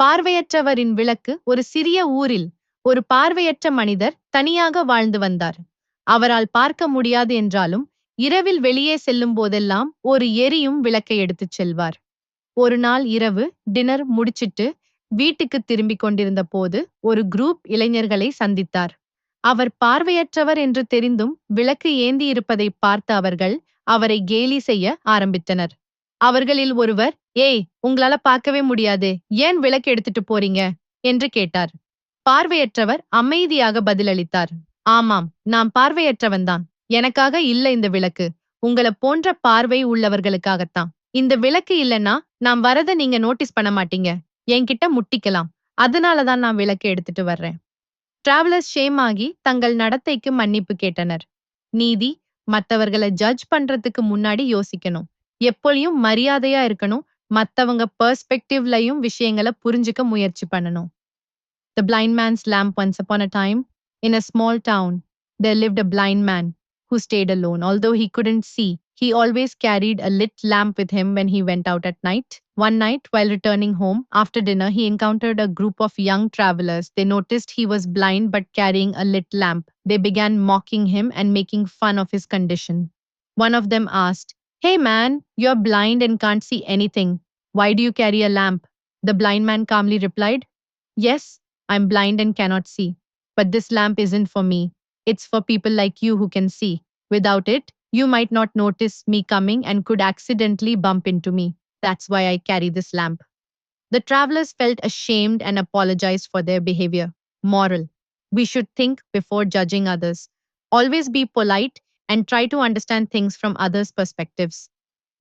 பார்வையற்றவரின் விளக்கு. ஒரு சிறிய ஊரில் ஒரு பார்வையற்ற மனிதர் தனியாக வாழ்ந்து வந்தார். அவரால் பார்க்க முடியாது என்றாலும் இரவில் வெளியே செல்லும் போதெல்லாம் ஒரு எரியும் விளக்கை எடுத்துச் செல்வார். ஒரு நாள் இரவு டின்னர் முடிச்சிட்டு வீட்டுக்கு திரும்பிக் கொண்டிருந்த போது ஒரு குரூப் இளைஞர்களை சந்தித்தார். அவர் பார்வையற்றவர் என்று தெரிந்தும் விளக்கு ஏந்தி இருப்பதை பார்த்த அவர்கள் அவரை கேலி செய்ய ஆரம்பித்தனர். அவர்களில் ஒருவர், "ஏய், உங்களால பார்க்கவே முடியாது, ஏன் விளக்கு எடுத்துட்டு போறீங்க?" என்று கேட்டார். பார்வையற்றவர் அமைதியாக பதிலளித்தார், "ஆமாம், நான் பார்வையற்றவன்தான். எனக்காக இல்ல இந்த விளக்கு. உங்கள போன்ற பார்வை உள்ளவர்களுக்காகத்தான். இந்த விளக்கு இல்லனா நான் வரத நீங்க நோட்டீஸ் பண்ண மாட்டீங்க. என்கிட்ட முட்டிக்கலாம். அதனால தான் நான் விளக்கு எடுத்துட்டு வர்றேன்." டிராவலர்ஸ் ஷேம் ஆகி தங்கள் நடத்தைக்கு மன்னிப்பு கேட்டனர். நீதி, மத்தவர்கள ஜட்ஜ் பண்றதுக்கு முன்னாடி யோசிக்கணும். எப்பொழுதும் மரியாதையா இருக்கணும். மத்தவங்க பெர்ஸ்பெக்டிவ்லயும் விஷயங்கள புரிஞ்சுக்க முயற்சி பண்ணணும். The blind man's lamp. Once upon a time, in a small town, there lived a blind man who stayed alone. Although he couldn't see, he always carried a lit lamp with him when he went out at night. One night, while returning home after dinner, he encountered a group of young travelers. They noticed he was blind but carrying a lit lamp. They began mocking him and making fun of his condition. One of them asked, "Hey man, you're blind and can't see anything. Why do you carry a lamp?" The blind man calmly replied, "Yes, I'm blind and cannot see. But this lamp isn't for me. It's for people like you who can see. Without it, you might not notice me coming and could accidentally bump into me. That's why I carry this lamp." The travelers felt ashamed and apologized for their behavior. Moral: we should think before judging others. Always be polite and try to understand things from others' perspectives.